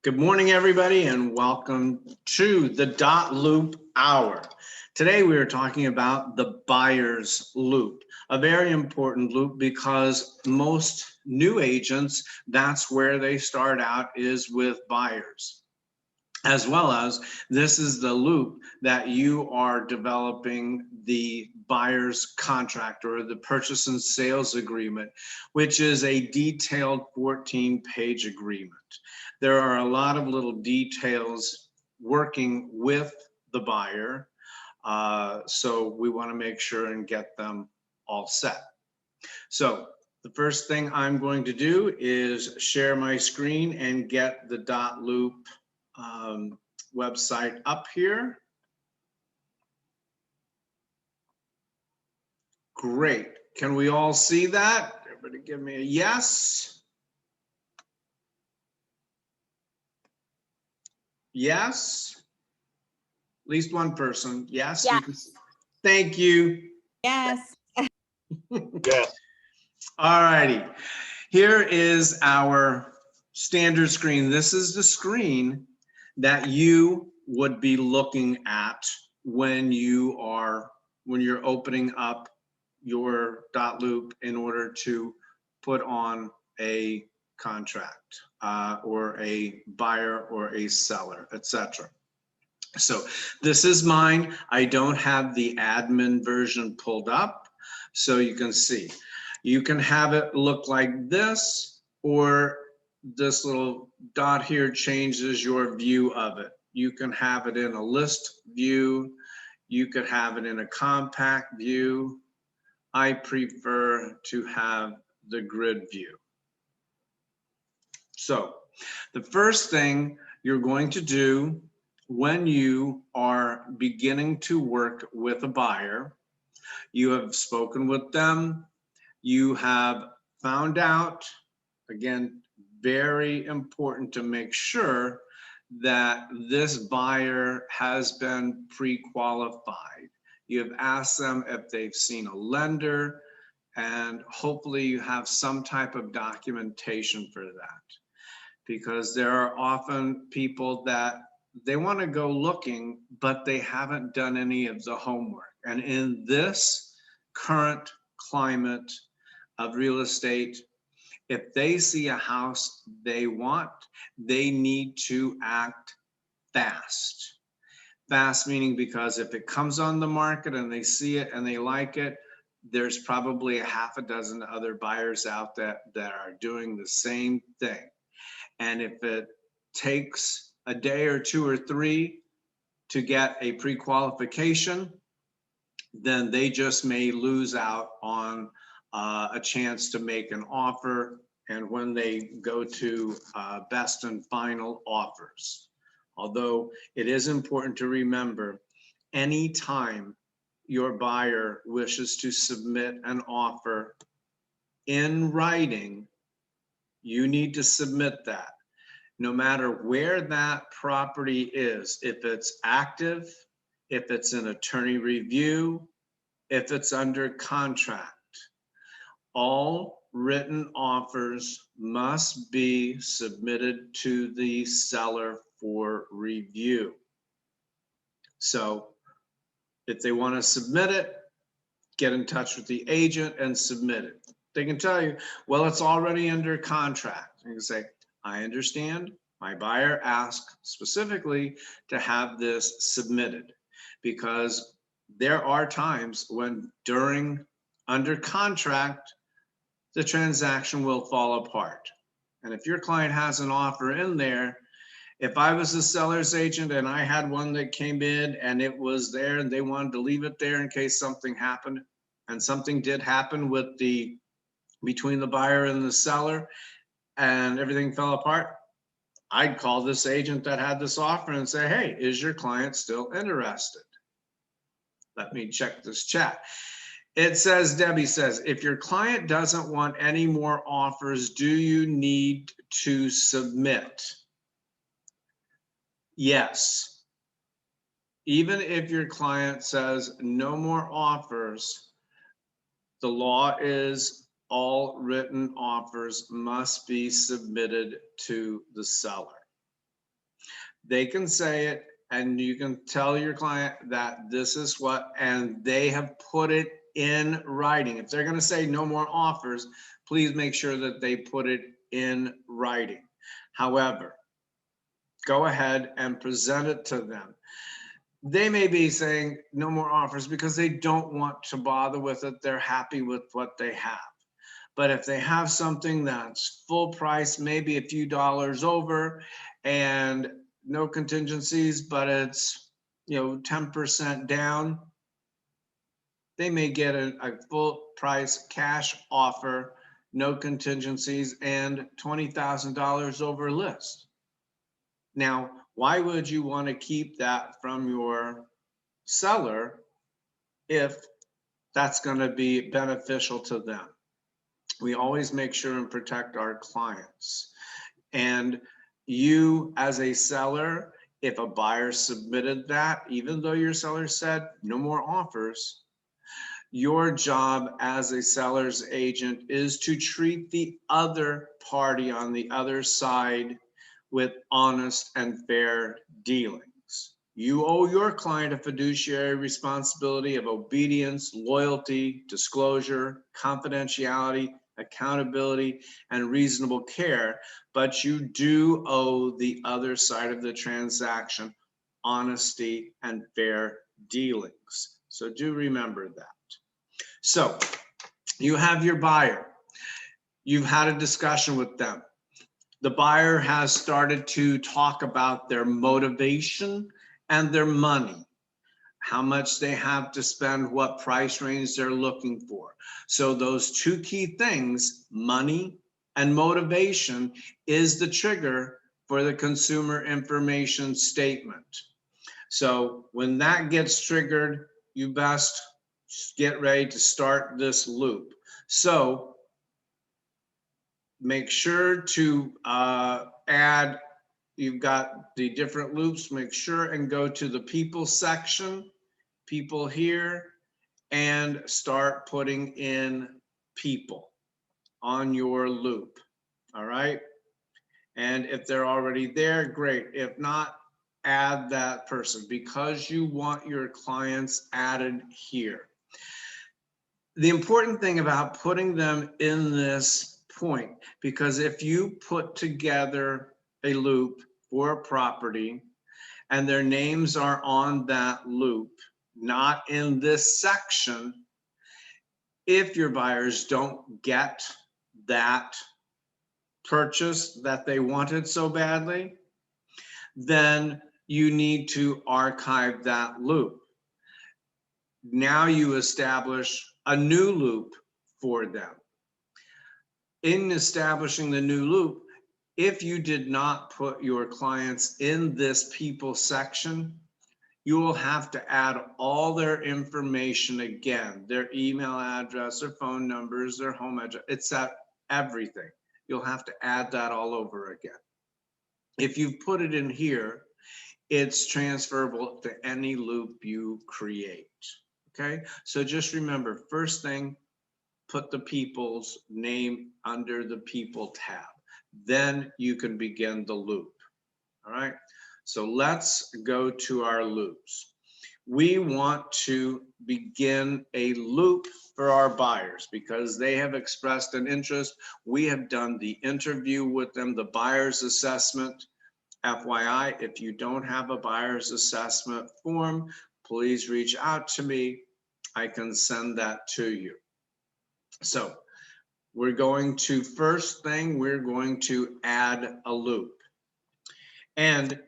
Good morning, everybody, and welcome to the Dot Loop Hour. Today, we are talking about the buyer's loop, a very important loop because most new agents, that's where they start out, is with buyers. As well as this is the loop that you are developing the buyer's contract or the purchase and sales agreement, which is a detailed 14-page agreement. There are a lot of little details working with the buyer, so we want to make sure and get them all set. So the first thing I'm going to do is share my screen and get the Dot Loop website up here. Great. Can we all see that? Everybody give me a yes. Yes. At least one person. Yes. Yeah. Thank you. Yes. Yeah. All righty. Here is our standard screen. This is the screen that you would be looking at when you're opening up your Dot Loop in order to put on a contract or a buyer or a seller, etc. So this is mine. I don't have the admin version pulled up, so you can see. You can have it look like this, or this little dot here changes your view of it. You can have it in a list view. You could have it in a compact view. I prefer to have the grid view. So the first thing you're going to do when you are beginning to work with a buyer, you have spoken with them, you have found out, again, very important to make sure that this buyer has been pre-qualified. You have asked them if they've seen a lender, and hopefully you have some type of documentation for that. Because there are often people that they want to go looking, but they haven't done any of the homework. And in this current climate of real estate, if they see a house they want, they need to act fast. Fast meaning because if it comes on the market and they see it and they like it, there's probably a half a dozen other buyers out that are doing the same thing. And if it takes a day or two or three to get a pre-qualification, then they just may lose out on a chance to make an offer, and when they go to best and final offers. Although it is important to remember, anytime your buyer wishes to submit an offer in writing, you need to submit that. No matter where that property is, if it's active, if it's an attorney review, if it's under contract, all written offers must be submitted to the seller for review. So if they want to submit it, get in touch with the agent and submit it. They can tell you, well, it's already under contract. You can say, I understand. My buyer asked specifically to have this submitted, because there are times when under contract, the transaction will fall apart. And if your client has an offer in there, if I was a seller's agent and I had one that came in and it was there and they wanted to leave it there in case something happened, and something did happen between the buyer and the seller and everything fell apart, I'd call this agent that had this offer and say, hey, is your client still interested? Let me check this chat. It says, Debbie says, if your client doesn't want any more offers, do you need to submit? Yes. Even if your client says no more offers, the law is all written offers must be submitted to the seller. They can say it, and you can tell your client that this is what, and they have put it in writing. If they're going to say no more offers, please make sure that they put it in writing. However, go ahead and present it to them. They may be saying no more offers because they don't want to bother with it. They're happy with what they have. But if they have something that's full price, maybe a few dollars over and no contingencies, but it's, 10% down, they may get a full price cash offer, no contingencies, and $20,000 over list. Now, why would you want to keep that from your seller if that's going to be beneficial to them? We always make sure and protect our clients. And you, as a seller, if a buyer submitted that, even though your seller said no more offers, your job as a seller's agent is to treat the other party on the other side with honest and fair dealings. You owe your client a fiduciary responsibility of obedience, loyalty, disclosure, confidentiality, accountability, and reasonable care, but you do owe the other side of the transaction honesty and fair dealings. So do remember that. So you have your buyer. You've had a discussion with them. The buyer has started to talk about their motivation and their money, how much they have to spend, what price range they're looking for. So those two key things, money and motivation, is the trigger for the consumer information statement. So when that gets triggered, you best get ready to start this loop. So make sure to add, you've got the different loops, make sure and go to the people section, people here, and start putting in people on your loop. All right. And if they're already there, great. If not, add that person because you want your clients added here. The important thing about putting them in this point, because if you put together a loop for a property and their names are on that loop, not in this section, if your buyers don't get that purchase that they wanted so badly, then you need to archive that loop. Now you establish a new loop for them. In establishing the new loop, if you did not put your clients in this people section, you will have to add all their information again, their email address, their phone numbers, their home address, it's that everything. You'll have to add that all over again. If you've put it in here, it's transferable to any loop you create. Okay, so just remember, first thing, put the people's name under the people tab. Then you can begin the loop. All right, so let's go to our loops. We want to begin a loop for our buyers because they have expressed an interest. We have done the interview with them, the buyer's assessment. FYI, if you don't have a buyer's assessment form, please reach out to me. I can send that to you. So we're going to, first thing, we're going to add a loop. And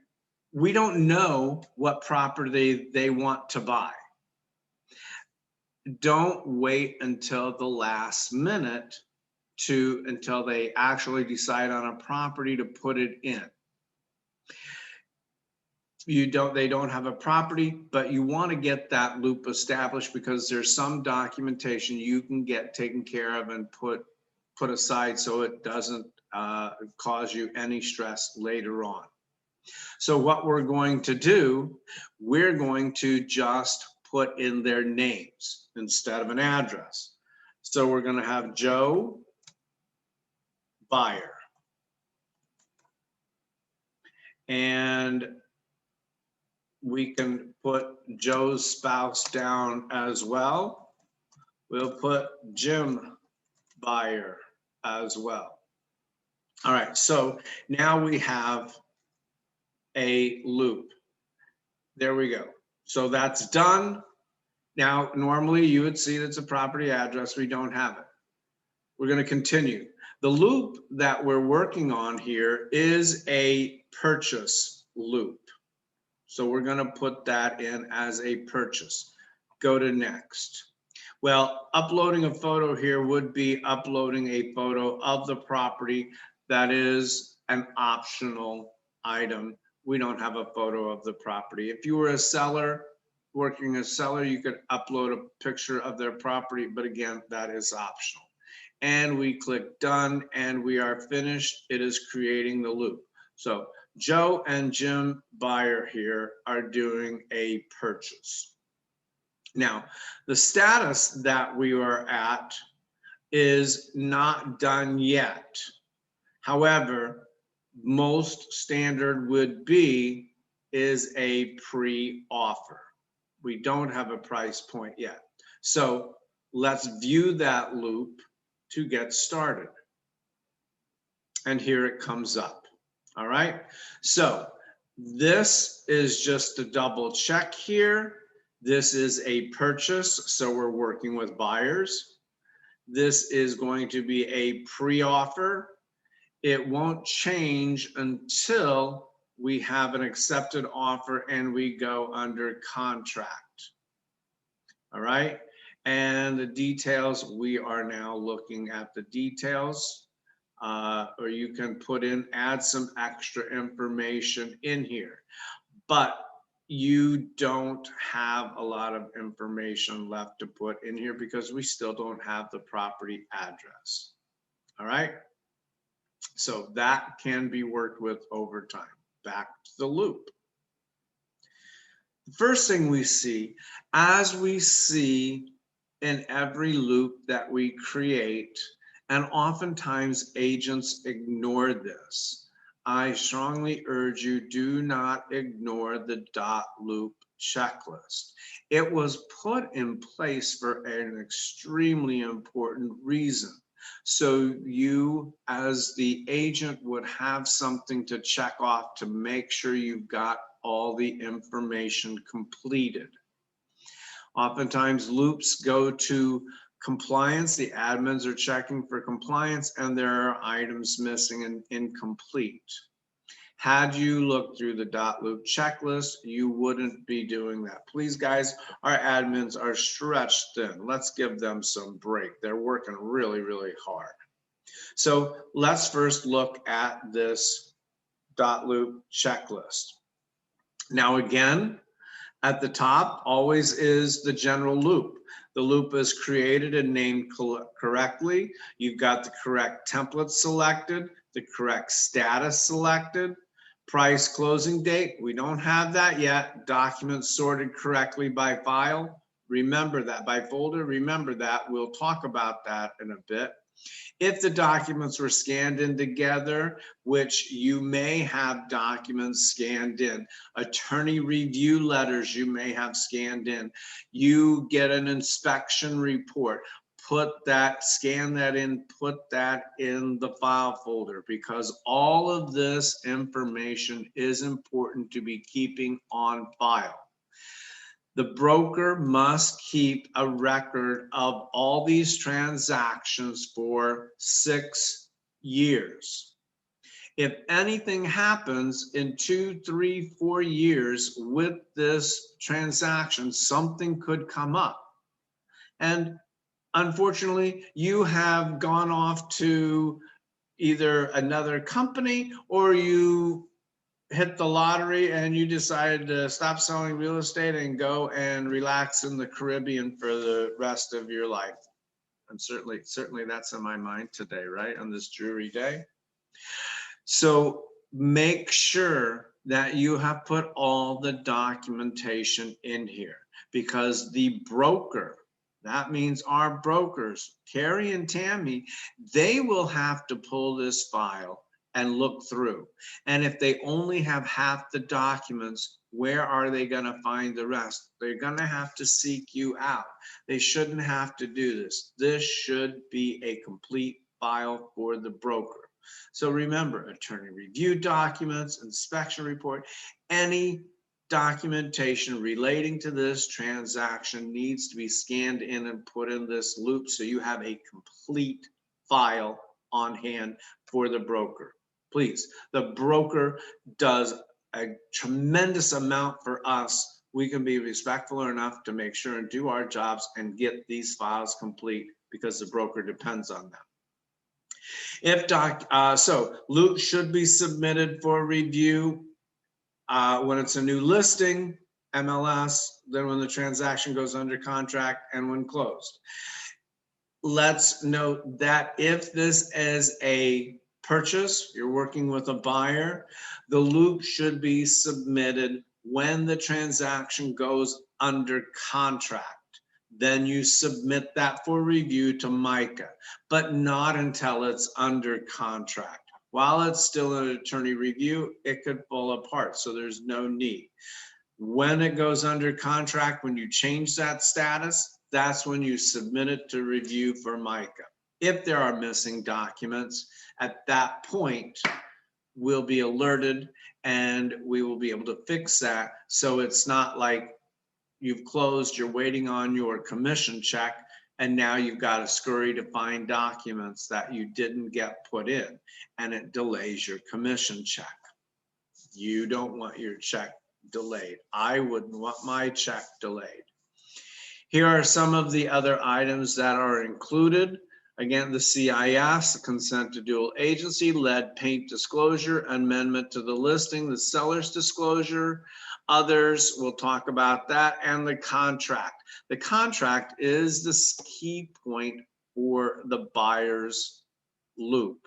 we don't know what property they want to buy. Don't wait until the last minute until they actually decide on a property to put it in. They don't have a property, but you want to get that loop established because there's some documentation you can get taken care of and put aside so it doesn't cause you any stress later on. So what we're going to do, we're going to just put in their names instead of an address. So we're going to have Joe, buyer. And we can put Joe's spouse down as well. We'll put Jim buyer as well. All right, so now we have a loop. There we go. So that's done. Now, normally you would see that's a property address. We don't have it. We're going to continue. The loop that we're working on here is a purchase loop. So we're going to put that in as a purchase. Go to next. Well, uploading a photo here would be uploading a photo of the property. That is an optional item. We don't have a photo of the property. If you were a seller, working as seller, you could upload a picture of their property, but again, that is optional. And we click done and we are finished. It is creating the loop. So Joe and Jim buyer here are doing a purchase. Now, the status that we are at is not done yet. However, most standard would be is a pre-offer. We don't have a price point yet. So let's view that loop to get started. And here it comes up. All right. So this is just a double check here. This is a purchase. So we're working with buyers. This is going to be a pre-offer. It won't change until we have an accepted offer and we go under contract. All right. And the details, we are now looking at the details. Or you can put in, add some extra information in here. But you don't have a lot of information left to put in here because we still don't have the property address. All right. So that can be worked with over time. Back to the loop. The first thing we see, as we see in every loop that we create, and oftentimes agents ignore this, I strongly urge you, do not ignore the dot loop checklist. It was put in place for an extremely important reason. So you, as the agent, would have something to check off to make sure you've got all the information completed. Oftentimes loops go to compliance. The admins are checking for compliance and there are items missing and incomplete. Had you looked through the dot loop checklist, you wouldn't be doing that. Please, guys, our admins are stretched thin. Let's give them some break. They're working really, really hard. So let's first look at this dot loop checklist. Now, again, at the top always is the general loop. The loop is created and named correctly. You've got the correct template selected, the correct status selected, price closing date. We don't have that yet. Documents sorted correctly by file. Remember that. By folder, remember that. We'll talk about that in a bit. If the documents were scanned in together, which you may have documents scanned in, attorney review letters you may have scanned in, you get an inspection report, scan that in, put that in the file folder, because all of this information is important to be keeping on file. The broker must keep a record of all these transactions for 6 years. If anything happens in 2, 3, 4 years with this transaction, something could come up. And unfortunately, you have gone off to either another company or you hit the lottery and you decided to stop selling real estate and go and relax in the Caribbean for the rest of your life. And certainly that's in my mind today, right? On this dreary day. So make sure that you have put all the documentation in here, because the broker, that means our brokers, Carrie and Tammy, they will have to pull this file and look through. And if they only have half the documents, where are they going to find the rest? They're going to have to seek you out. They shouldn't have to do this. This should be a complete file for the broker. So remember, attorney review documents, inspection report, any documentation relating to this transaction needs to be scanned in and put in this loop so you have a complete file on hand for the broker. Please, the broker does a tremendous amount for us. We can be respectful enough to make sure and do our jobs and get these files complete because the broker depends on them. So loop should be submitted for review when it's a new listing, MLS, then when the transaction goes under contract and when closed. Let's note that if this is a purchase, you're working with a buyer, the loop should be submitted when the transaction goes under contract. Then you submit that for review to MICA, but not until it's under contract. While it's still an attorney review, it could fall apart, so there's no need. When it goes under contract, when you change that status, that's when you submit it to review for MICA. If there are missing documents, at that point, we'll be alerted and we will be able to fix that. So it's not like you've closed, you're waiting on your commission check, and now you've got to scurry to find documents that you didn't get put in, and it delays your commission check. You don't want your check delayed. I wouldn't want my check delayed. Here are some of the other items that are included. Again, the CIS, the consent to dual agency, lead paint disclosure, amendment to the listing, the seller's disclosure. Others, we'll talk about that, and the contract. The contract is the key point for the buyer's loop.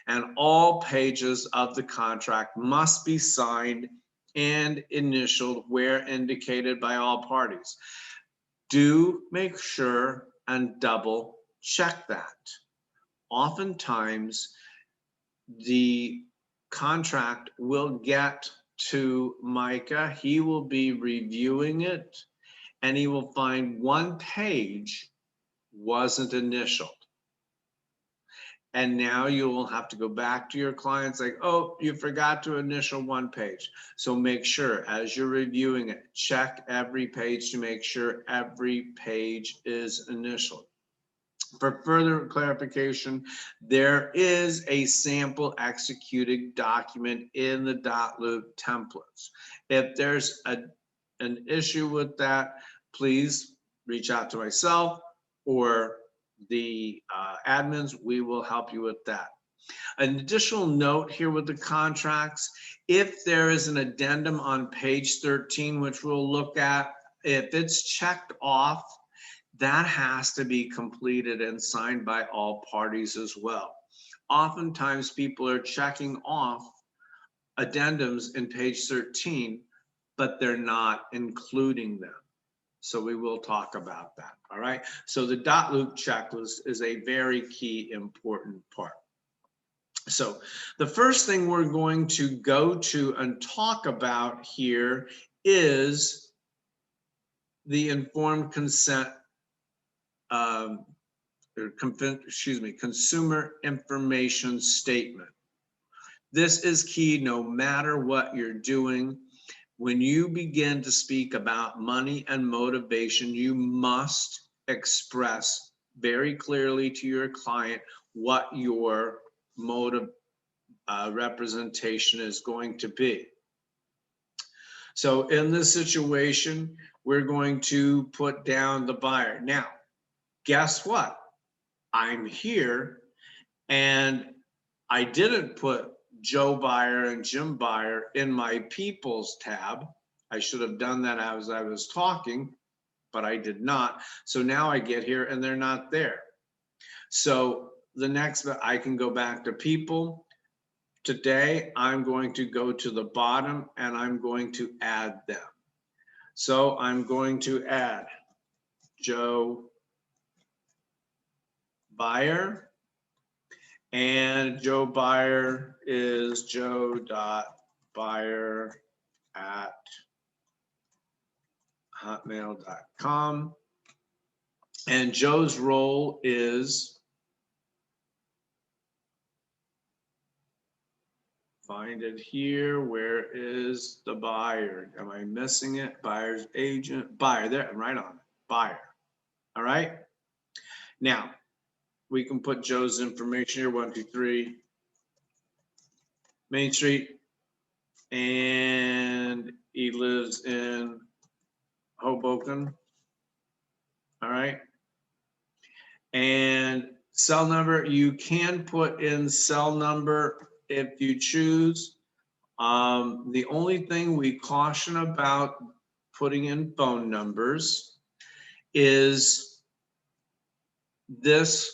And all pages of the contract must be signed and initialed where indicated by all parties. Do make sure and double check that. Oftentimes, the contract will get to MICA. He will be reviewing it and he will find one page wasn't initialed. And now you will have to go back to your clients like, oh, you forgot to initial one page. So make sure as you're reviewing it, check every page to make sure every page is initialed. For further clarification, there is a sample executed document in the .loop templates. If there's an issue with that, please reach out to myself or the admins. We will help you with that. An additional note here with the contracts, if there is an addendum on page 13, which we'll look at, if it's checked off, that has to be completed and signed by all parties as well. Oftentimes people are checking off addendums in page 13, but they're not including them. So we will talk about that, all right? So the .loop checklist is a very key important part. So the first thing we're going to go to and talk about here is the informed consent, consumer information statement. This is key no matter what you're doing. When you begin to speak about money and motivation, you must express very clearly to your client what your motive representation is going to be. So in this situation, we're going to put down the buyer. Now, guess what? I'm here and I didn't put Joe Buyer and Jim Buyer in my People's tab. I should have done that as I was talking, but I did not. So now I get here and they're not there. So the next, I can go back to People. Today, I'm going to go to the bottom and I'm going to add them. So I'm going to add Joe Buyer And Joe Buyer is joe.buyer@hotmail.com. And Joe's role is, find it here, where is the buyer? Am I missing it? Buyer's agent, buyer, there, right on it, buyer. All right. Now, we can put Joe's information here, 123 Main Street, and he lives in Hoboken. All right. And cell number, you can put in cell number if you choose. The only thing we caution about putting in phone numbers is this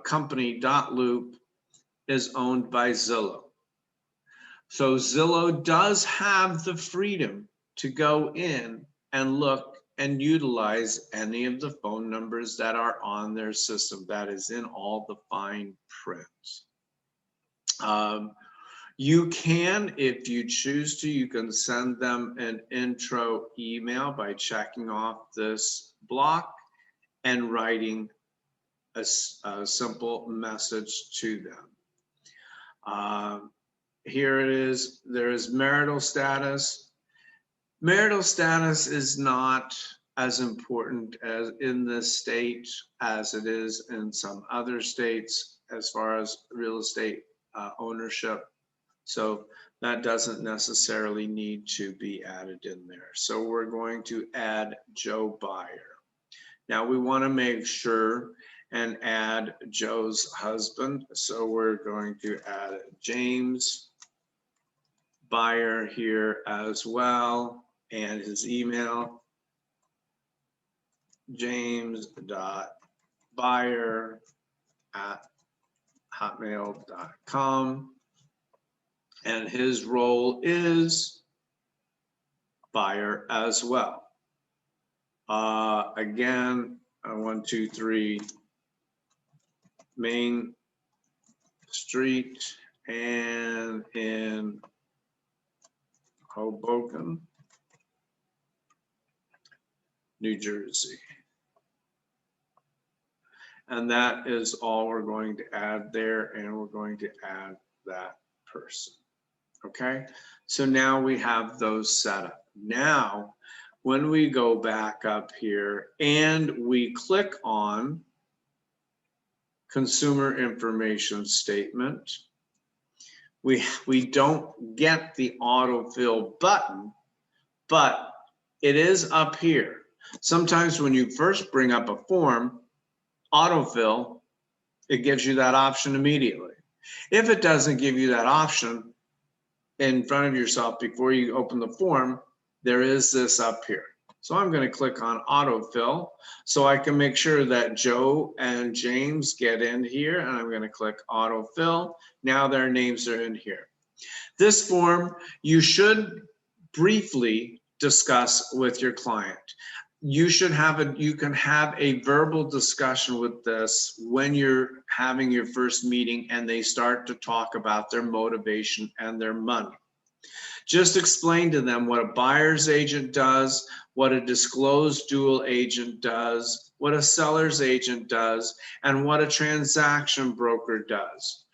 company, Dotloop, is owned by Zillow. So Zillow does have the freedom to go in and look and utilize any of the phone numbers that are on their system. That is in all the fine print. You can, if you choose to, you can send them an intro email by checking off this block and writing a simple message to them. Here it is. There is marital status. Marital status is not as important as in this state as it is in some other states as far as real estate ownership. So that doesn't necessarily need to be added in there. So we're going to add Joe Buyer. Now we want to make sure and add Joe's husband. So we're going to add James Buyer here as well, and his email, james.buyer@hotmail.com. And his role is buyer as well. Again, 123 Main Street and in Hoboken, New Jersey. And that is all we're going to add there, and we're going to add that person. Okay, so now we have those set up. Now, when we go back up here and we click on consumer information statement, we don't get the autofill button, but it is up here. Sometimes when you first bring up a form, autofill, it gives you that option immediately. If it doesn't give you that option in front of yourself before you open the form, there is this up here. So I'm going to click on autofill so I can make sure that Joe and James get in here, and I'm going to click autofill. Now their names are in here. This form you should briefly discuss with your client. You should have you can have a verbal discussion with this when you're having your first meeting and they start to talk about their motivation and their money. Just explain to them what a buyer's agent does, what a disclosed dual agent does, what a seller's agent does, and what a transaction broker does.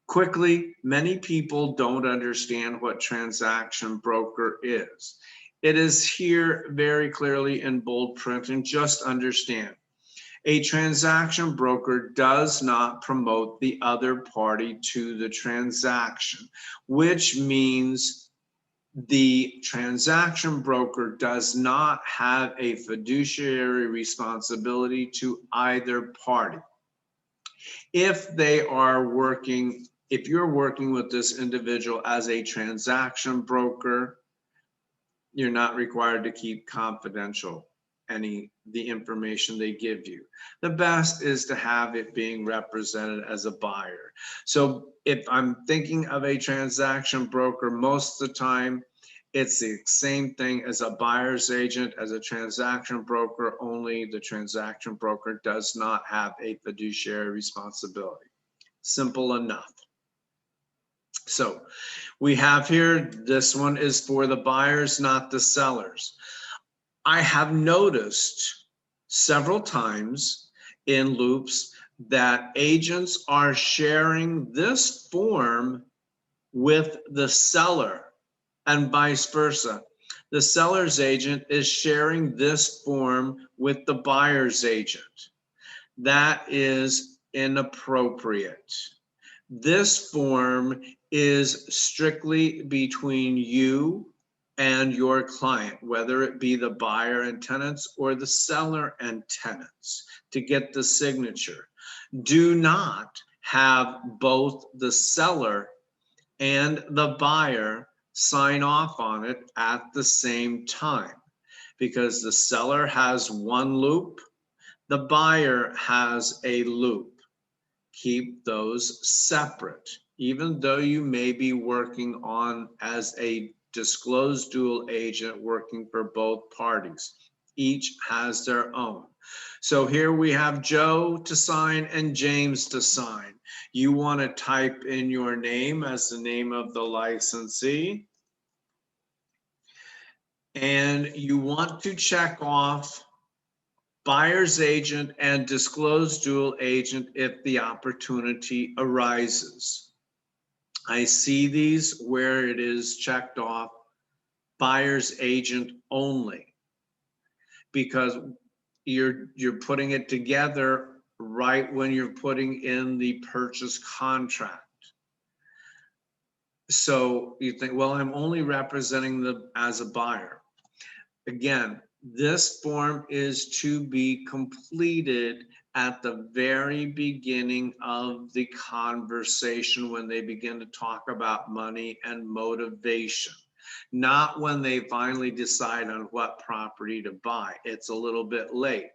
Quickly, many people don't understand what transaction broker is. It is here very clearly in bold print, and just understand. A transaction broker does not promote the other party to the transaction, which means the transaction broker does not have a fiduciary responsibility to either party. If they are working, if you're working with this individual as a transaction broker, you're not required to keep confidential the information they give you. The best is to have it being represented as a buyer. So if I'm thinking of a transaction broker, most of the time it's the same thing as a buyer's agent, as a transaction broker, only the transaction broker does not have a fiduciary responsibility. Simple enough. So we have here, this one is for the buyers, not the sellers. I have noticed several times in loops that agents are sharing this form with the seller and vice versa. The seller's agent is sharing this form with the buyer's agent. That is inappropriate. This form is strictly between you and your client, whether it be the buyer and tenants or the seller and tenants, to get the signature. Do not have both the seller and the buyer sign off on it at the same time, because the seller has one loop, the buyer has a loop. Keep those separate, even though you may be working on as a disclosed dual agent working for both parties. Each has their own. So here we have Joe to sign and James to sign. You want to type in your name as the name of the licensee. And you want to check off buyer's agent and disclosed dual agent if the opportunity arises. I see these where it is checked off buyer's agent only, because you're putting it together right when you're putting in the purchase contract. So you think, well, I'm only representing as a buyer. Again, this form is to be completed at the very beginning of the conversation when they begin to talk about money and motivation, not when they finally decide on what property to buy. It's a little bit late.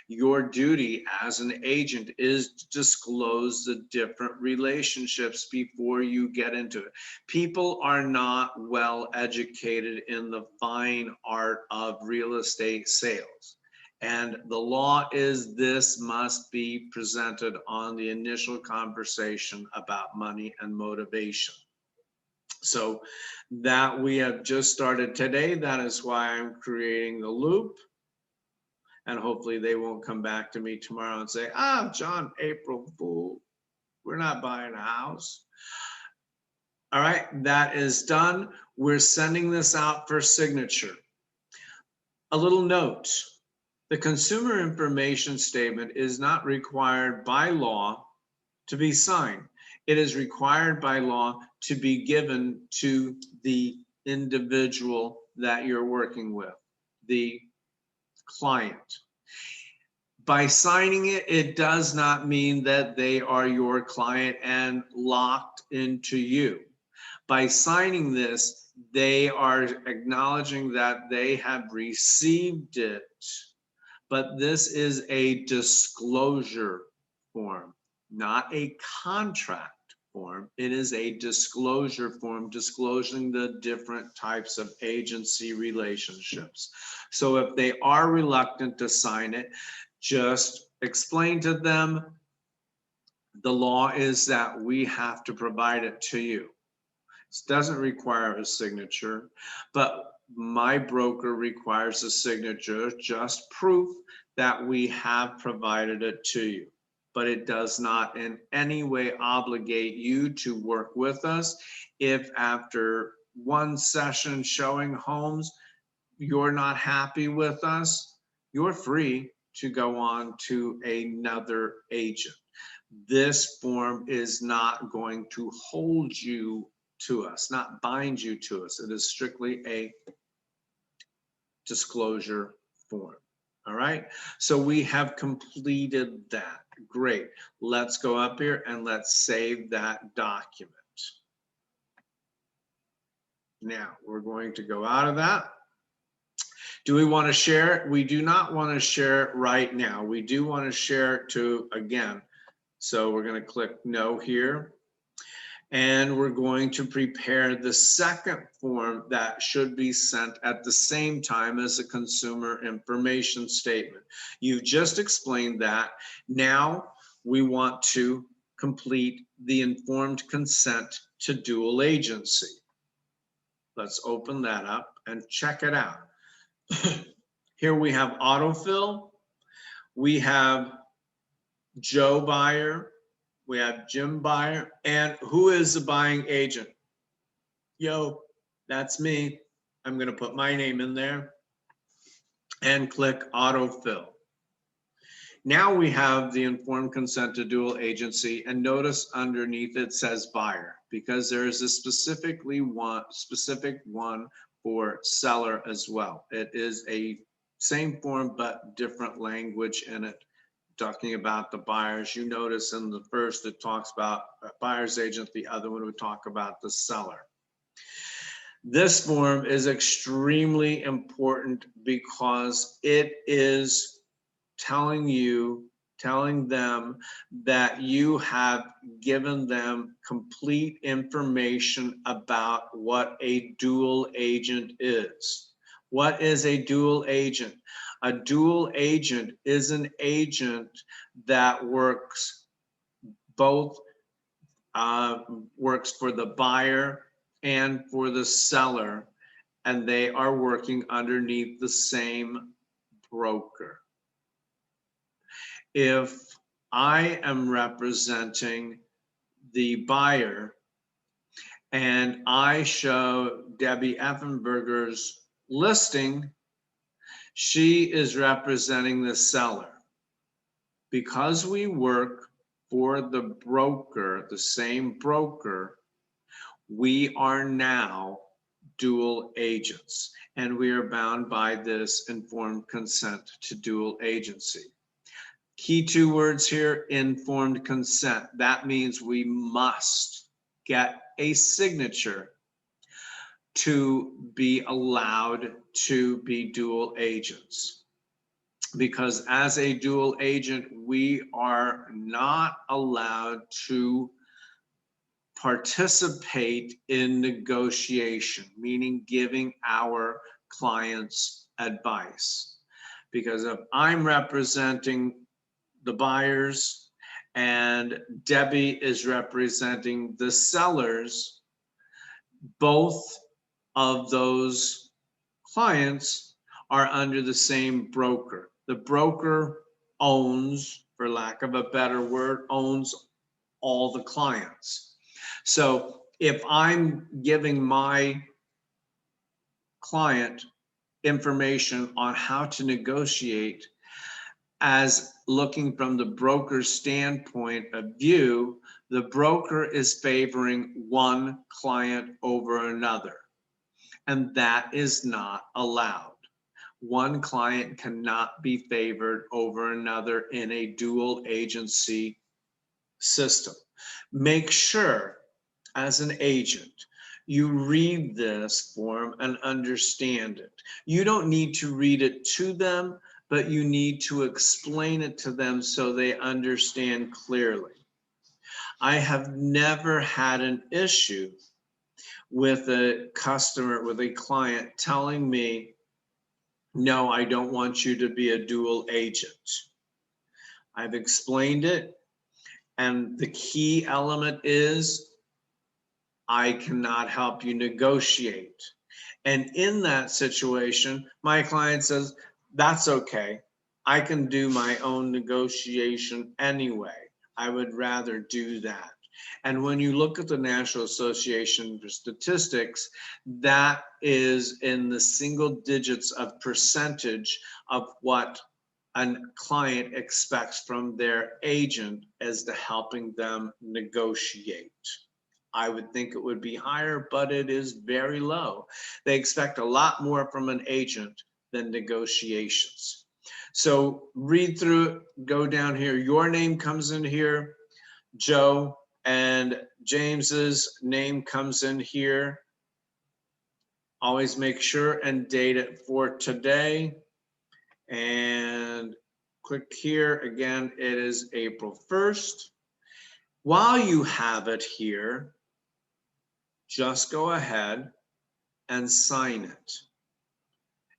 Your duty as an agent is to disclose the different relationships before you get into it. People are not well educated in the fine art of real estate sales. And the law is this must be presented on the initial conversation about money and motivation. So that we have just started today. That is why I'm creating the loop. And hopefully they won't come back to me tomorrow and say, John, April Fool, we're not buying a house. All right, that is done. We're sending this out for signature. A little note, the consumer information statement is not required by law to be signed. It is required by law to be given to the individual that you're working with, the client. By signing it, it does not mean that they are your client and locked into you. By signing this, they are acknowledging that they have received it, but this is a disclosure form, not a contract form. It is a disclosure form disclosing the different types of agency relationships. So if they are reluctant to sign it, just explain to them the law is that we have to provide it to you. It doesn't require a signature, but my broker requires a signature, just proof that we have provided it to you. But it does not in any way obligate you to work with us. If after one session showing homes, you're not happy with us, you're free to go on to another agent. This form is not going to hold you to us, not bind you to us. It is strictly a disclosure form. All right, so we have completed that. Great. Let's go up here and let's save that document. Now we're going to go out of that. Do we want to share it? We do not want to share it right now. We do want to share it to, again, so we're going to click no here. And we're going to prepare the second form that should be sent at the same time as the consumer information statement. You've just explained that. Now we want to complete the informed consent to dual agency. Let's open that up and check it out. Here we have autofill. We have Joe buyer. We have Jim buyer. And who is the buying agent? Yo, that's me. I'm going to put my name in there and click autofill. Now we have the informed consent to dual agency, and notice underneath it says buyer, because there is a specific one for seller as well. It is a same form but different language in it, talking about the buyers. You notice in the first it talks about a buyer's agent, the other one would talk about the seller. This form is extremely important because it is telling them that you have given them complete information about what a dual agent is. What is a dual agent? A dual agent is an agent that works both, works for the buyer and for the seller, and they are working underneath the same broker. If I am representing the buyer and I show Debbie Effenberger's listing, she is representing the seller. Because we work for the broker, the same broker, we are now dual agents, and we are bound by this informed consent to dual agency. Key two words here, informed consent. That means we must get a signature to be allowed to be dual agents. Because as a dual agent, we are not allowed to participate in negotiation, meaning giving our clients advice. Because if I'm representing the buyers and Debbie is representing the sellers, both of those clients are under the same broker. The broker owns, for lack of a better word, owns all the clients. So if I'm giving my client information on how to negotiate, as looking from the broker's standpoint of view, the broker is favoring one client over another, and that is not allowed. One client cannot be favored over another in a dual agency system. Make sure, as an agent, you read this form and understand it. You don't need to read it to them, but you need to explain it to them so they understand clearly. I have never had an issue with a customer, with a client telling me, no, I don't want you to be a dual agent. I've explained it, and the key element is I cannot help you negotiate. And in that situation, my client says, that's okay. I can do my own negotiation anyway. I would rather do that. And when you look at the National Association for Statistics, that is in the single digits of percentage of what a client expects from their agent as to helping them negotiate. I would think it would be higher, but it is very low. They expect a lot more from an agent than negotiations. So read through it, go down here. Your name comes in here, Joe, and James's name comes in here. Always make sure and date it for today. And click here. Again, it is April 1st. While you have it here, just go ahead and sign it.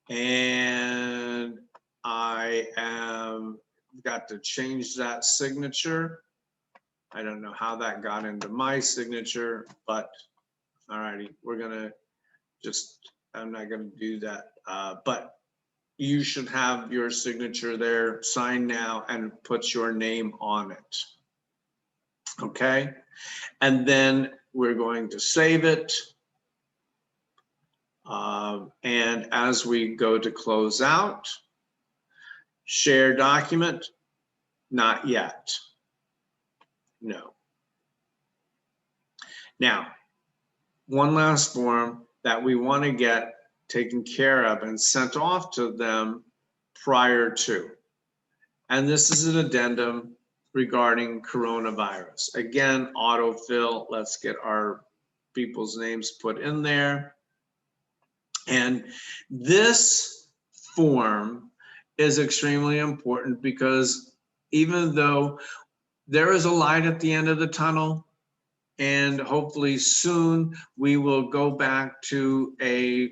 And I am got to change that signature. I don't know how that got into my signature, but all righty, we're gonna just, I'm not gonna do that. But you should have your signature there, sign now, and put your name on it. Okay? And then we're going to save it. And as we go to close out, share document, not yet. No. Now, one last form that we want to get taken care of and sent off to them prior to. And this is an addendum regarding coronavirus. Again, autofill, let's get our people's names put in there. And this form is extremely important because even though there is a light at the end of the tunnel, and hopefully soon we will go back to a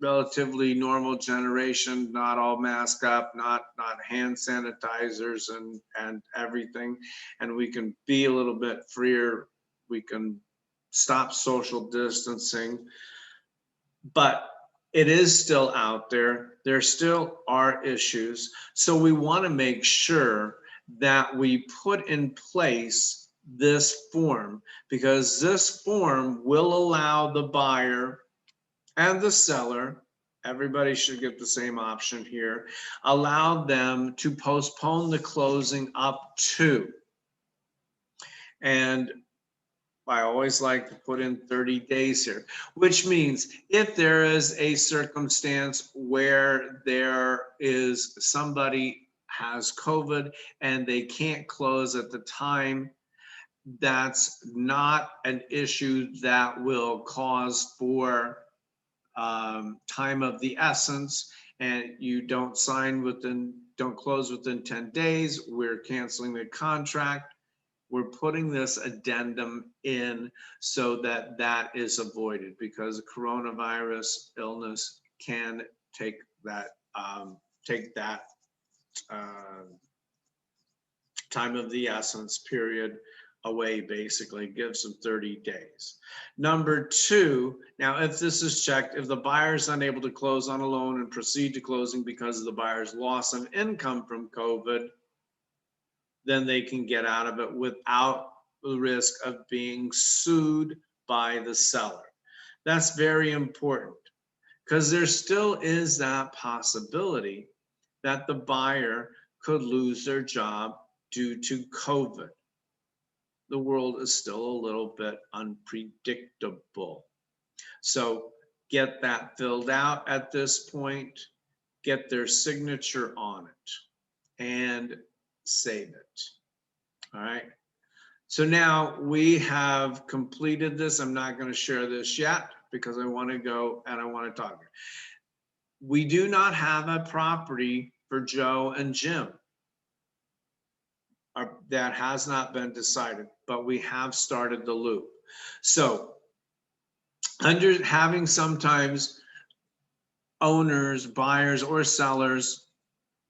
relatively normal generation, not all mask up, not hand sanitizers and everything, and we can be a little bit freer. We can stop social distancing, but it is still out there. There still are issues. So we want to make sure that we put in place this form, because this form will allow the buyer and the seller, everybody should get the same option here, allow them to postpone the closing up to. And I always like to put in 30 days here, which means if there is a circumstance where there is somebody has COVID and they can't close at the time, that's not an issue that will cause for time of the essence, and you don't close within 10 days, we're canceling the contract. We're putting this addendum in so that that is avoided, because coronavirus illness can take that time of the essence period away, basically gives them 30 days. Number two, now if this is checked, if the buyer is unable to close on a loan and proceed to closing because of the buyer's loss of income from COVID, then they can get out of it without the risk of being sued by the seller. That's very important, because there still is that possibility that the buyer could lose their job due to COVID. The world is still a little bit unpredictable. So get that filled out at this point, get their signature on it, and save it. All right. So now we have completed this. I'm not going to share this yet because I want to go and I want to talk. We do not have a property for Joe and Jim. That has not been decided, but we have started the loop. So having sometimes owners, buyers, or sellers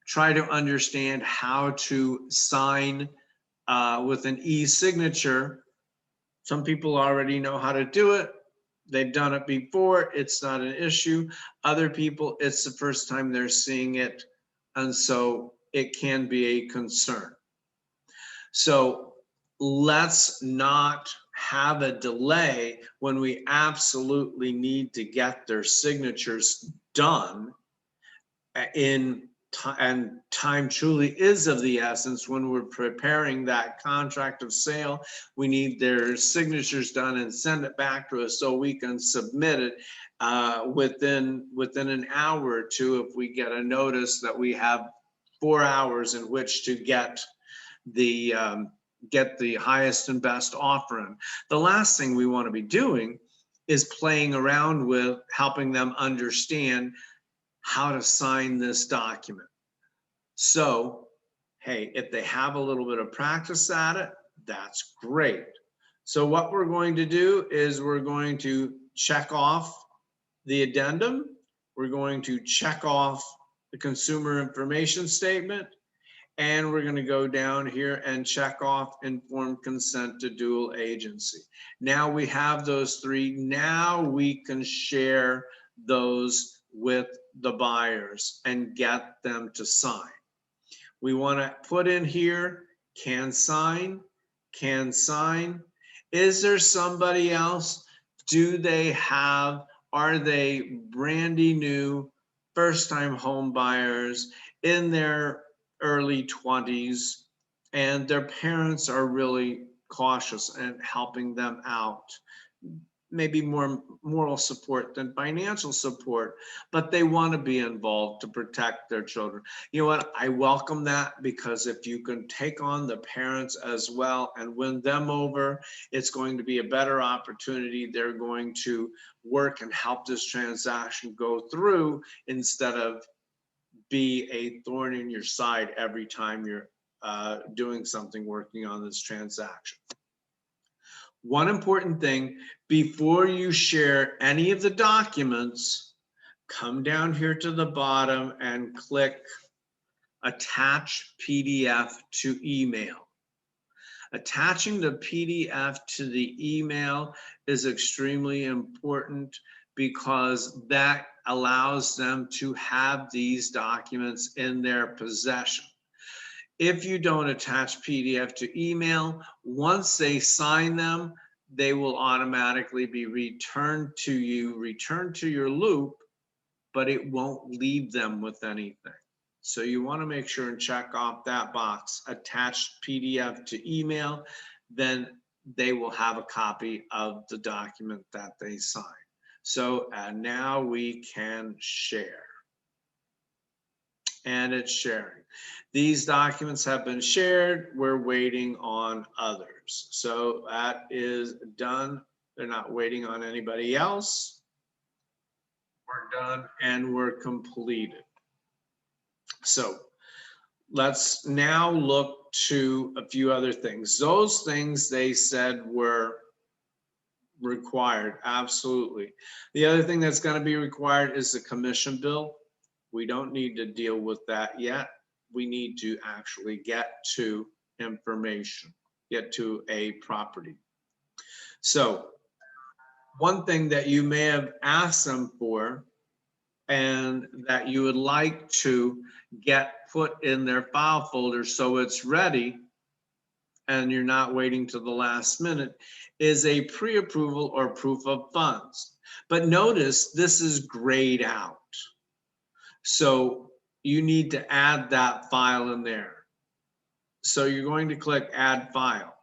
try to understand how to sign with an e-signature. Some people already know how to do it. They've done it before. It's not an issue. Other people, it's the first time they're seeing it, and so it can be a concern. So let's not have a delay when we absolutely need to get their signatures done in time, and time truly is of the essence when we're preparing that contract of sale. We need their signatures done and send it back to us so we can submit it within an hour or two. If we get a notice that we have 4 hours in which to get the highest and best offer in. The last thing we want to be doing is playing around with helping them understand how to sign this document. So, hey, if they have a little bit of practice at it, that's great. So what we're going to do is we're going to check off the addendum. We're going to check off the consumer information statement, And we're going to go down here and check off informed consent to dual agency. Now we have those three. Now we can share those with the buyers and get them to sign. We want to put in here, can sign, can sign. Is there somebody else? Do they have, are they brandy new, first-time home buyers in their early 20s, and their parents are really cautious and helping them out? Maybe more moral support than financial support, but they want to be involved to protect their children. You know what? I welcome that, because if you can take on the parents as well and win them over, it's going to be a better opportunity. They're going to work and help this transaction go through instead of be a thorn in your side every time you're doing something, working on this transaction. One important thing, before you share any of the documents, come down here to the bottom and click attach PDF to email. Attaching the PDF to the email is extremely important, because that allows them to have these documents in their possession. If you don't attach PDF to email, once they sign them, they will automatically be returned to you, returned to your loop, but it won't leave them with anything. So you want to make sure and check off that box, attach PDF to email, then they will have a copy of the document that they sign. So now we can share. And it's sharing. These documents have been shared. We're waiting on others. So that is done. They're not waiting on anybody else. We're done and we're completed. So let's now look to a few other things. Those things they said were required, absolutely. The other thing that's going to be required is the commission bill. We don't need to deal with that yet. We need to actually get to information, get to a property. So one thing that you may have asked them for and that you would like to get put in their file folder so it's ready and you're not waiting to the last minute is a pre-approval or proof of funds. But notice this is grayed out. So you need to add that file in there. So you're going to click add file.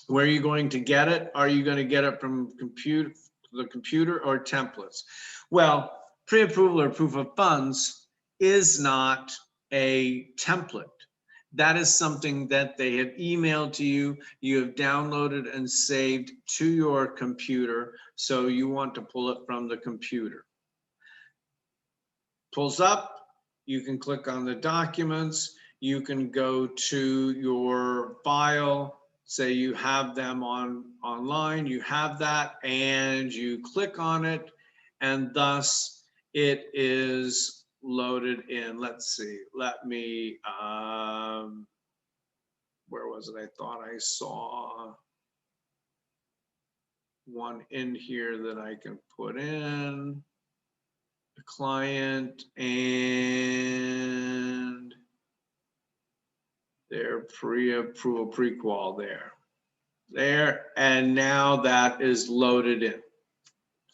Where are you going to get it? Are you going to get it from the computer or templates? Well, pre-approval or proof of funds is not a template. That is something that they have emailed to you. You have downloaded and saved to your computer. So you want to pull it from the computer. Pulls up, you can click on the documents, you can go to your file, say you have them online, you have that, and you click on it, and thus it is loaded in. Let's see, let me, where was it? I thought I saw one in here that I can put in. Client and their pre-approval pre-qual there, and now that is loaded in.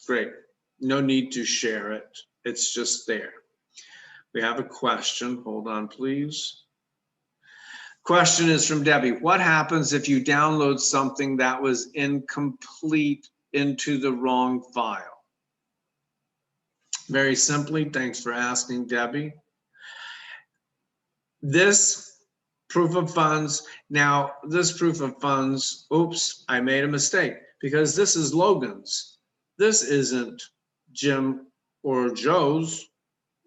Great, no need to share it, it's just there. We have a question, hold on please. Question is from Debbie. What happens if you download something that was incomplete into the wrong file? Very simply, thanks for asking, Debbie. This proof of funds, now this proof of funds, oops, I made a mistake because this is Logan's. This isn't Jim or Joe's.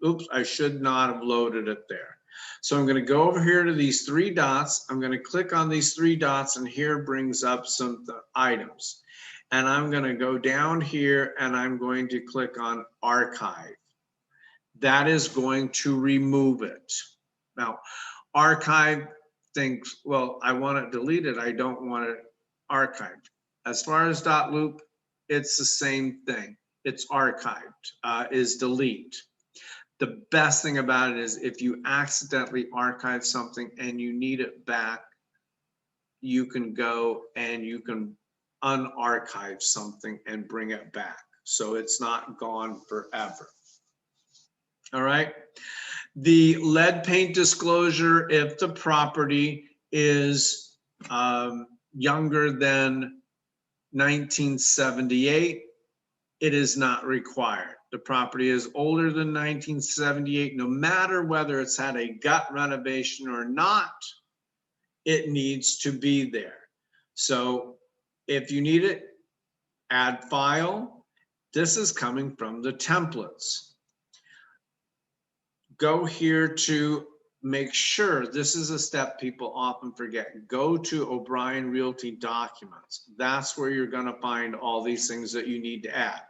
Oops, I should not have loaded it there. So I'm going to go over here to these three dots. I'm going to click on these three dots, and here brings up some items. And I'm going to go down here and I'm going to click on archive. That is going to remove it. Now, archive thinks, well, I want it deleted. I don't want it archived. As far as .loop, it's the same thing. It's archived, is delete. The best thing about it is if you accidentally archive something and you need it back, you can go and you can unarchive something and bring it back. So it's not gone forever. All right. The lead paint disclosure, if the property is younger than 1978, it is not required. The property is older than 1978, no matter whether it's had a gut renovation or not, it needs to be there. So if you need it, add file. This is coming from the templates. Go here to make sure, this is a step people often forget. Go to O'Brien Realty Documents. That's where you're going to find all these things that you need to add.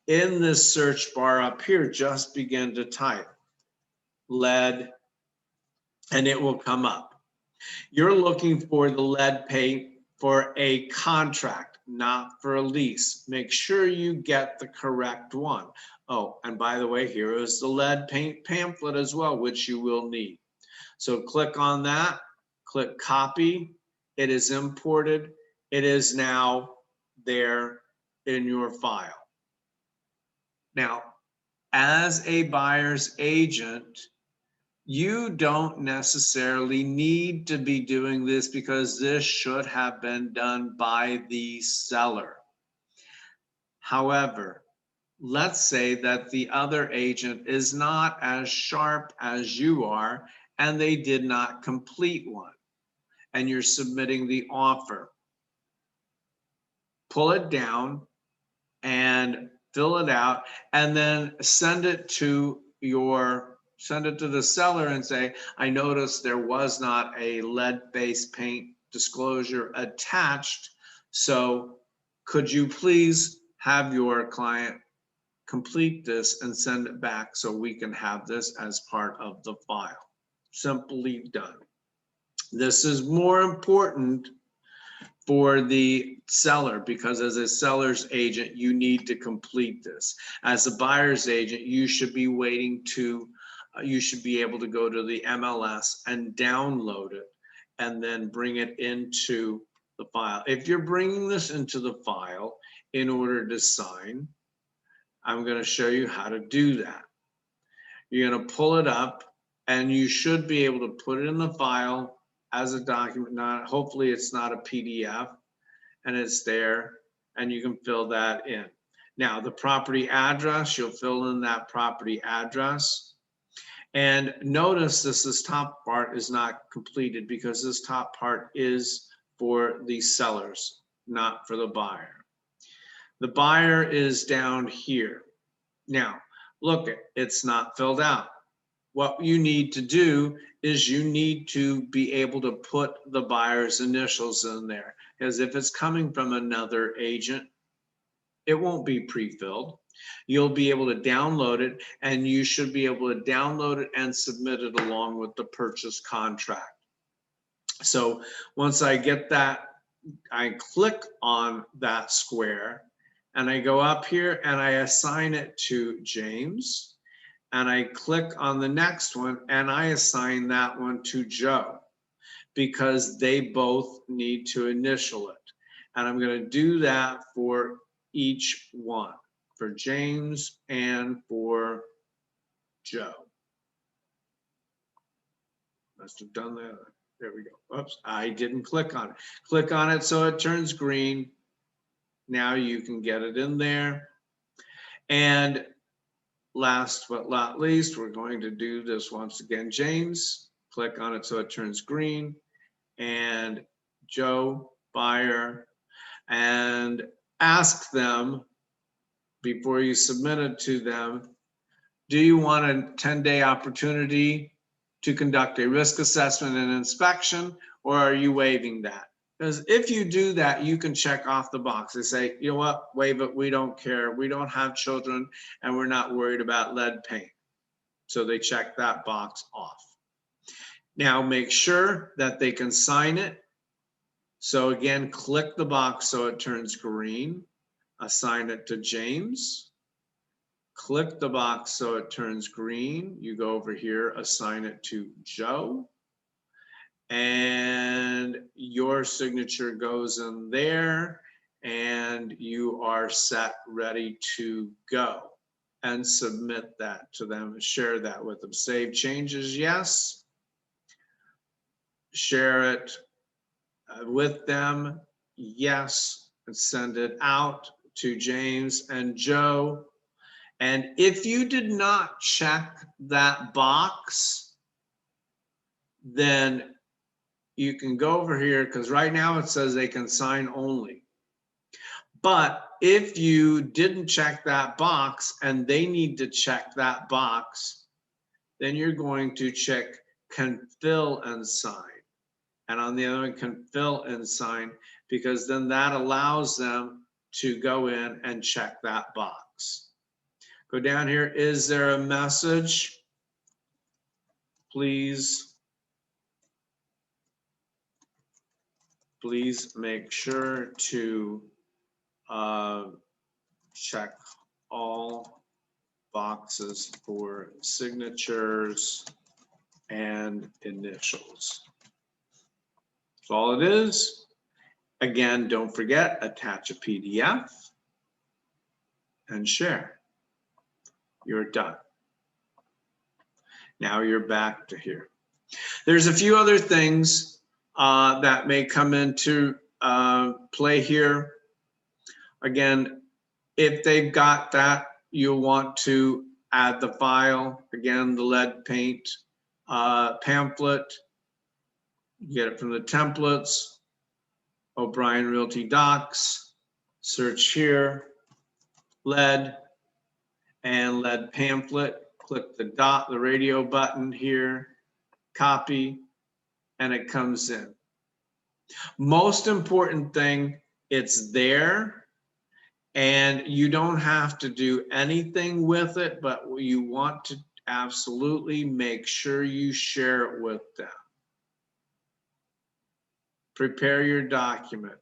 In this search bar up here, just begin to type lead and it will come up. You're looking for the lead paint for a contract, not for a lease. Make sure you get the correct one. Oh, and by the way, here is the lead paint pamphlet as well, which you will need. So click on that, click copy. It is imported. It is now there in your file. Now, as a buyer's agent, you don't necessarily need to be doing this because this should have been done by the seller. However, let's say that the other agent is not as sharp as you are and they did not complete one, and you're submitting the offer. Pull it down and fill it out and then send it to the seller and say, I noticed there was not a lead-based paint disclosure attached. So could you please have your client complete this and send it back so we can have this as part of the file? Simply done. This is more important for the seller because as a seller's agent, you need to complete this. As a buyer's agent, you should be waiting to, you should be able to go to the MLS and download it and then bring it into the file. If you're bringing this into the file in order to sign, I'm going to show you how to do that. You're going to pull it up and you should be able to put it in the file as a document. Not, hopefully it's not a PDF and it's there and you can fill that in. Now the property address, you'll fill in that property address. And notice this top part is not completed because this top part is for the sellers, not for the buyer. The buyer is down here. Now, look, it's not filled out. What you need to do is you need to be able to put the buyer's initials in there, because if it's coming from another agent, it won't be pre-filled. You'll be able to download it and you should be able to download it and submit it along with the purchase contract. So once I get that, I click on that square and I go up here and I assign it to James, and I click on the next one and I assign that one to Joe because they both need to initial it. And I'm going to do that for each one, for James and for Joe. Must have done that. There we go. Oops, I didn't click on it. Click on it so it turns green. Now you can get it in there. And last but not least, we're going to do this once again. James, click on it so it turns green. And Joe, buyer, and ask them before you submit it to them, do you want a 10-day opportunity to conduct a risk assessment and inspection, or are you waiving that? Because if you do that, you can check off the box and say, you know what, waive it, we don't care. We don't have children and we're not worried about lead paint. So they check that box off. Now make sure that they can sign it. So again, click the box so it turns green. Assign it to James. Click the box so it turns green. You go over here, assign it to Joe. And your signature goes in there and you are set, ready to go. And submit that to them, share that with them. Save changes, yes. Share it with them, yes. And send it out to James and Joe. And if you did not check that box, then you can go over here, because right now it says they can sign only. But if you didn't check that box and they need to check that box, then you're going to check can fill and sign. And on the other one, can fill and sign, because then that allows them to go in and check that box. Go down here. Is there a message? Please make sure to check all boxes for signatures and initials. That's all it is. Again, don't forget, attach a PDF and share. You're done. Now you're back to here. There's a few other things that may come into play here. Again, if they've got that, you'll want to add the file. Again, the lead paint pamphlet. You get it from the templates. O'Brien Realty Docs. Search here, lead and lead pamphlet. Click the radio button here, copy, and it comes in. Most important thing, it's there, and you don't have to do anything with it, but you want to absolutely make sure you share it with them. Prepare your document.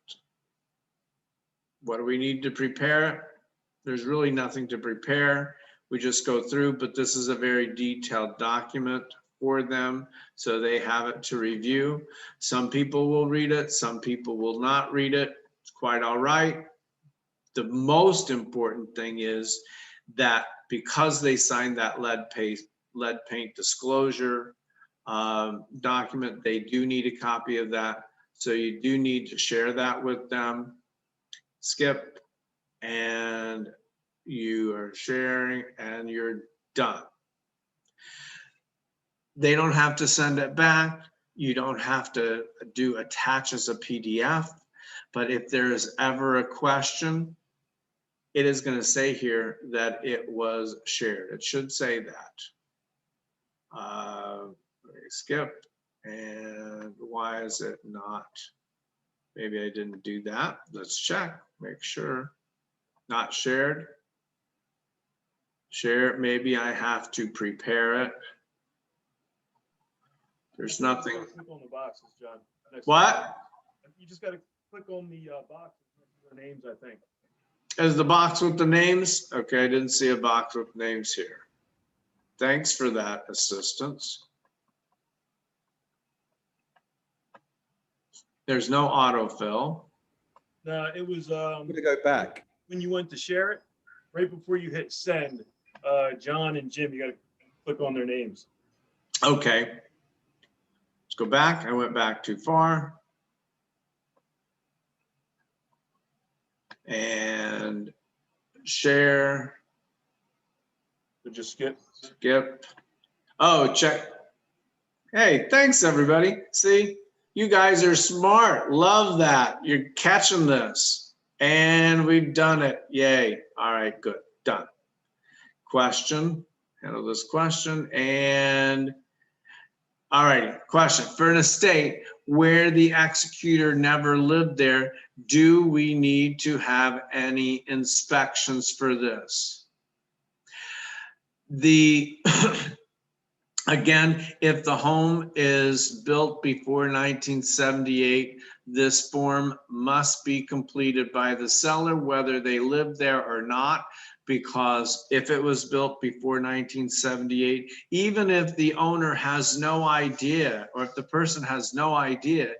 What do we need to prepare? There's really nothing to prepare. We just go through, but this is a very detailed document for them, so they have it to review. Some people will read it, some people will not read it. It's quite all right. The most important thing is that because they signed that lead paint disclosure document, they do need a copy of that. So you do need to share that with them. Skip, and you are sharing, and you're done. They don't have to send it back. You don't have to attach as a PDF. But if there is ever a question, it is going to say here that it was shared. It should say that. Skip, and why is it not? Maybe I didn't do that. Let's check, make sure. Not shared. Share, maybe I have to prepare it. There's nothing. Click on the boxes, John. What? You just got to click on the box with the names, I think. Is the box with the names? Okay, I didn't see a box with names here. Thanks for that assistance. There's no autofill. No, it was I'm gonna go back. when you went to share it, right before you hit send, John and Jim, you got to click on their names. Okay. Let's go back. I went back too far. And share. So just skip. Skip. Oh, check. Hey, thanks everybody. See, you guys are smart. Love that. You're catching this. And we've done it. Yay. All right, good. Done. Question. Handle this question. And all righty. Question. For an estate where the executor never lived there, do we need to have any inspections for this? The Again, if the home is built before 1978, this form must be completed by the seller, whether they live there or not, because if it was built before 1978, even if the owner has no idea, or if the person has no idea,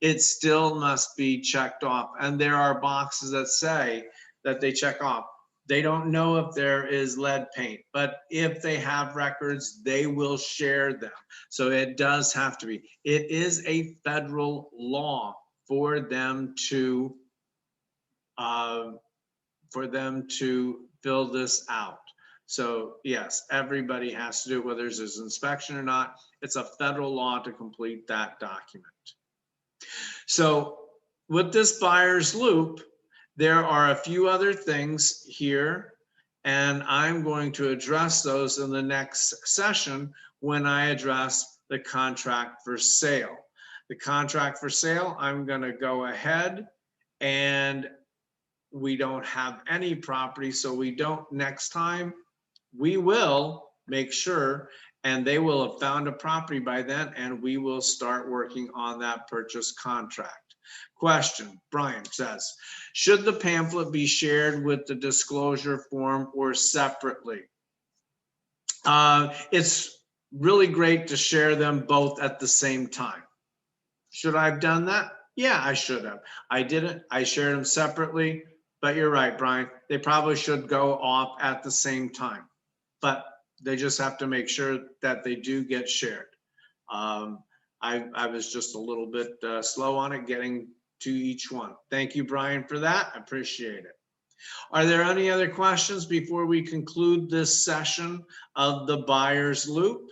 it still must be checked off. And there are boxes that say that they check off. They don't know if there is lead paint, but if they have records, they will share them. So it does have to be. It is a federal law for them to fill this out. So yes, everybody has to do it, whether there's an inspection or not. It's a federal law to complete that document. So with this buyer's loop, there are a few other things here, and I'm going to address those in the next session when I address the contract for sale. The contract for sale, I'm going to go ahead, and we don't have any property, so we don't, next time, we will make sure, and they will have found a property by then, and we will start working on that purchase contract. Question, Brian says, should the pamphlet be shared with the disclosure form or separately? It's really great to share them both at the same time. Should I have done that? Yeah, I should have. I didn't. I shared them separately, but you're right, Brian. They probably should go off at the same time, but they just have to make sure that they do get shared. I was just a little bit slow on it, getting to each one. Thank you, Brian, for that. I appreciate it. Are there any other questions before we conclude this session of the buyer's loop?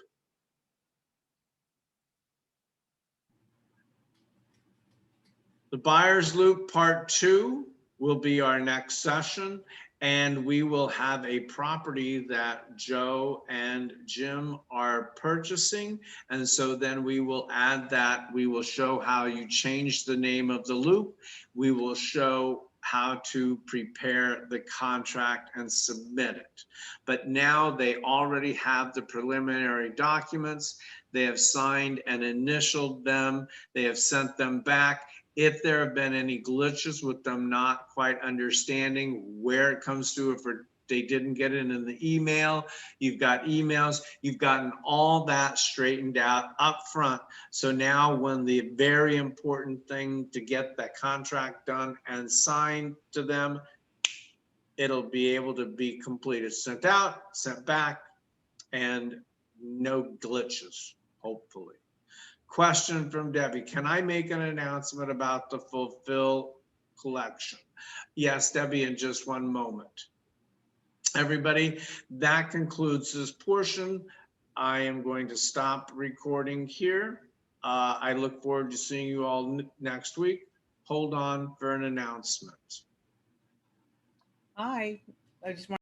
The buyer's loop part 2 will be our next session, and we will have a property that Joe and Jim are purchasing. And so then we will add that. We will show how you change the name of the loop. We will show how to prepare the contract and submit it. But now they already have the preliminary documents. They have signed and initialed them. They have sent them back. If there have been any glitches with them not quite understanding where it comes to, if they didn't get it in the email, you've got emails, you've gotten all that straightened out up front. So now when the very important thing to get that contract done and signed to them, it'll be able to be completed, sent out, sent back, and no glitches, hopefully. Question from Debbie, can I make an announcement about the Fulfill collection? Yes, Debbie, in just one moment. Everybody, that concludes this portion. I am going to stop recording here. I look forward to seeing you all next week. Hold on for an announcement. Hi, I just want